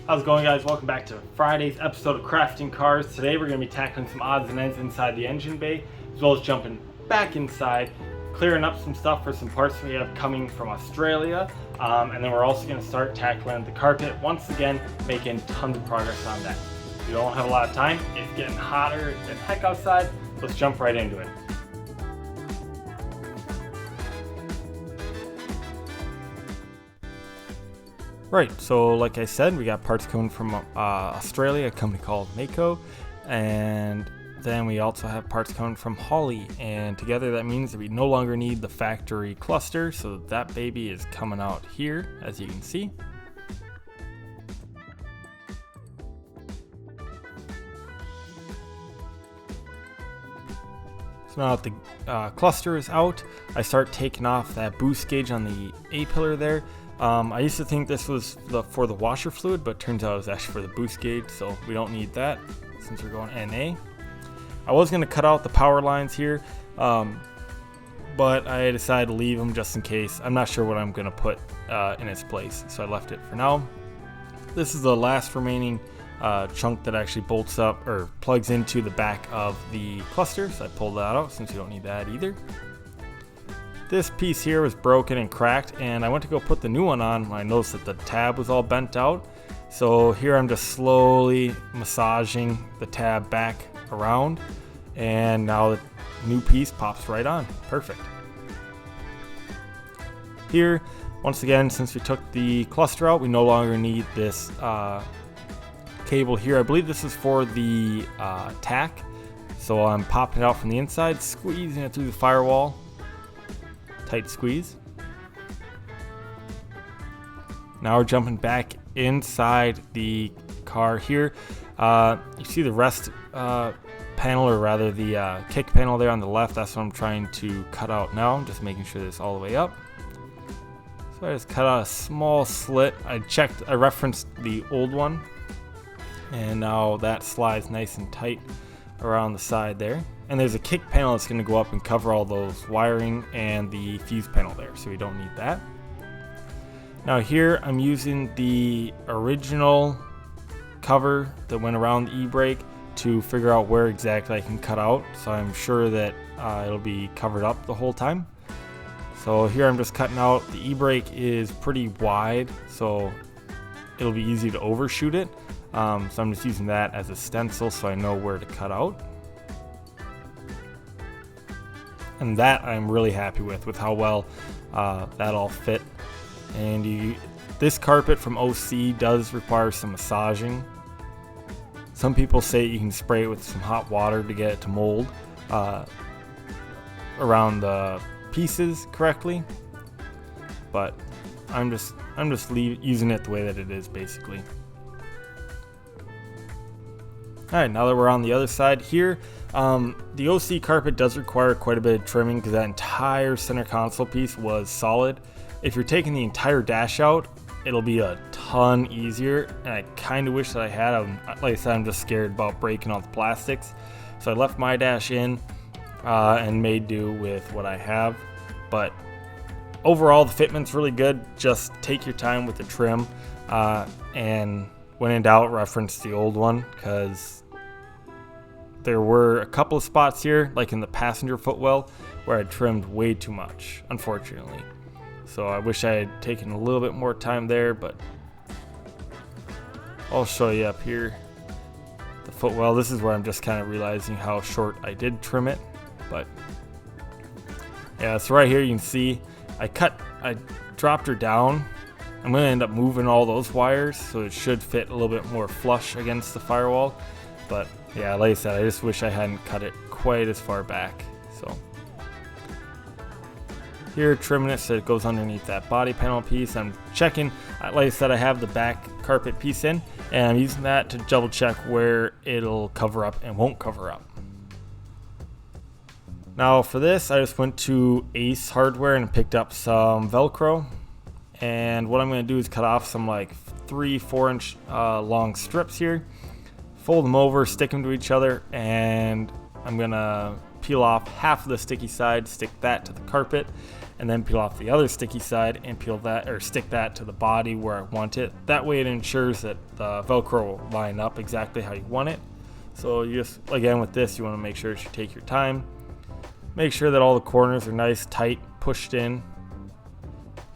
How's it going, guys? Welcome back to Friday's episode of Crafting Cars. Today we're going to be tackling some odds and ends inside the engine bay, as well as jumping back inside, clearing up some stuff for some parts we have coming from Australia, and then we're also going to start tackling the carpet once again, making tons of progress on that. We don't have a lot of time. It's getting hotter than heck outside. Let's jump right into it. Right, so like I said, we got parts coming from Australia, a company called Mako, and then we also have parts coming from Holly, and together that means that we no longer need the factory cluster, so that baby is coming out here, as you can see. So now that the cluster is out, I start taking off that boost gauge on the A-pillar there. I used to think this was for the washer fluid, but turns out it was actually for the boost gauge, so we don't need that since we're going NA. I was going to cut out the power lines here, but I decided to leave them just in case. I'm not sure what I'm going to put in its place, so I left it for now. This is the last remaining chunk that actually bolts up or plugs into the back of the cluster, so I pulled that out since you don't need that either. This piece here was broken and cracked, and I went to go put the new one on when I noticed that the tab was all bent out. So here I'm just slowly massaging the tab back around, and now the new piece pops right on. Perfect. Here, once again, since we took the cluster out, we no longer need this cable here. I believe this is for the tack. So I'm popping it out from the inside, squeezing it through the firewall. Tight squeeze. Now we're jumping back inside the car here. You see the rest panel, or rather the kick panel there on the left. That's what I'm trying to cut out now. I'm just making sure this all the way up. So I just cut out a small slit. I referenced the old one, and now that slides nice and tight around the side there. And there's a kick panel that's going to go up and cover all those wiring and the fuse panel there, so we don't need that. Now here I'm using the original cover that went around the e-brake to figure out where exactly I can cut out, so I'm sure that it'll be covered up the whole time. So here I'm just cutting out. The e-brake is pretty wide, so it'll be easy to overshoot it. So I'm just using that as a stencil so I know where to cut out. And that I'm really happy with how well that all fit. And this carpet from OC does require some massaging. Some people say you can spray it with some hot water to get it to mold around the pieces correctly, but I'm just using it the way that it is, basically. Alright, now that we're on the other side here, the OC carpet does require quite a bit of trimming because that entire center console piece was solid. If you're taking the entire dash out, it'll be a ton easier, and I kind of wish that I had. Like I said, I'm just scared about breaking all the plastics. So I left my dash in and made do with what I have. But overall, the fitment's really good. Just take your time with the trim, and when in doubt, reference the old one, because there were a couple of spots here, like in the passenger footwell, where I trimmed way too much, unfortunately. So I wish I had taken a little bit more time there, but I'll show you up here. The footwell, this is where I'm just kind of realizing how short I did trim it. But yeah, so right here you can see I dropped her down. I'm going to end up moving all those wires, so it should fit a little bit more flush against the firewall. But yeah, like I said, I just wish I hadn't cut it quite as far back. So here, trimming it so it goes underneath that body panel piece. I'm checking, like I said, I have the back carpet piece in, and I'm using that to double check where it'll cover up and won't cover up. Now for this, I just went to Ace Hardware and picked up some Velcro. And what I'm going to do is cut off some like 3-4 inch long strips here, fold them over, stick them to each other, and I'm going to peel off half of the sticky side, stick that to the carpet, and then peel off the other sticky side and peel that, or stick that to the body where I want it. That way it ensures that the Velcro will line up exactly how you want it. So you just, again with this, you want to make sure that you take your time. Make sure that all the corners are nice, tight, pushed in.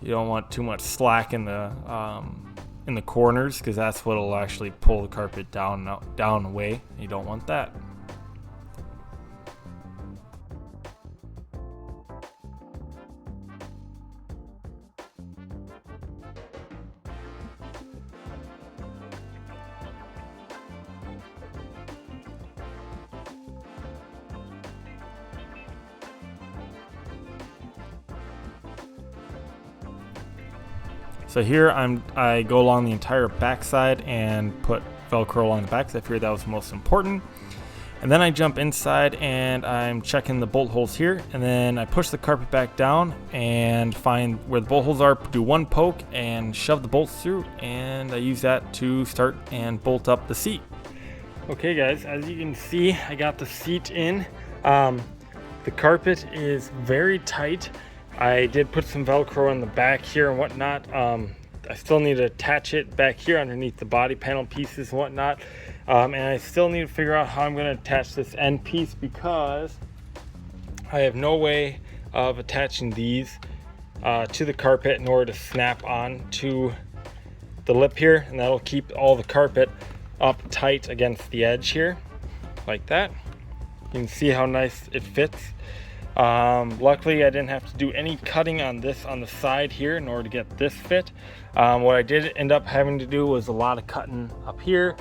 You don't want too much slack in the corners, because that's what will actually pull the carpet down away. You don't want that. So here I go along the entire backside and put Velcro along the back, because I figured that was most important. And then I jump inside and I'm checking the bolt holes here, and then I push the carpet back down and find where the bolt holes are, do one poke and shove the bolts through, and I use that to start and bolt up the seat. Okay guys, as you can see, I got the seat in. The carpet is very tight. I did put some Velcro in the back here and whatnot. I still need to attach it back here underneath the body panel pieces and whatnot. And I still need to figure out how I'm going to attach this end piece, because I have no way of attaching these to the carpet in order to snap on to the lip here, and that'll keep all the carpet up tight against the edge here, like that. You can see how nice it fits. Luckily I didn't have to do any cutting on this on the side here in order to get this fit. What I did end up having to do was a lot of cutting up here,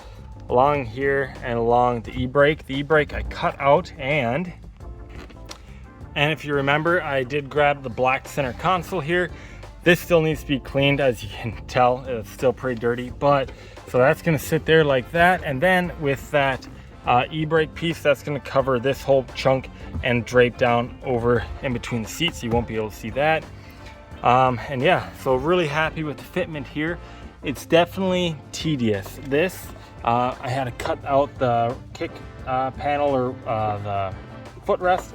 along here, and along the e-brake. The e-brake I cut out, and if you remember, I did grab the black center console here. This still needs to be cleaned, as you can tell. It's still pretty dirty, but so that's going to sit there like that, and then with that e-brake piece, that's going to cover this whole chunk and drape down over in between the seats, so you won't be able to see that. And yeah, so really happy with the fitment here. It's definitely tedious. This I had to cut out the kick panel, or the footrest.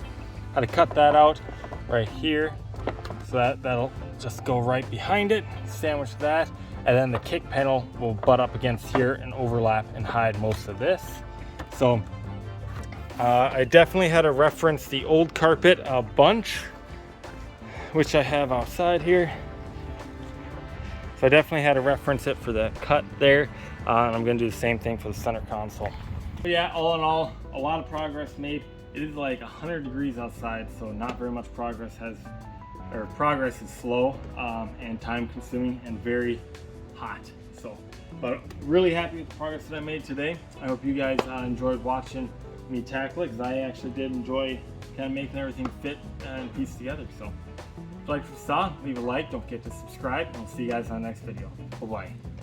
Had to cut that out right here, so that'll just go right behind it, sandwich that, and then the kick panel will butt up against here and overlap and hide most of this. So I definitely had to reference the old carpet a bunch, which I have outside here. So I definitely had to reference it for the cut there. And I'm going to do the same thing for the center console. But yeah, all in all, a lot of progress made. It is like 100 degrees outside, so not very much progress progress is slow and time consuming and very hot. So, but really happy with the progress that I made today. I hope you guys enjoyed watching me tackle it, because I actually did enjoy kind of making everything fit and piece together. So if you liked what you saw, leave a like, don't forget to subscribe, and I'll see you guys on the next video. Bye-bye.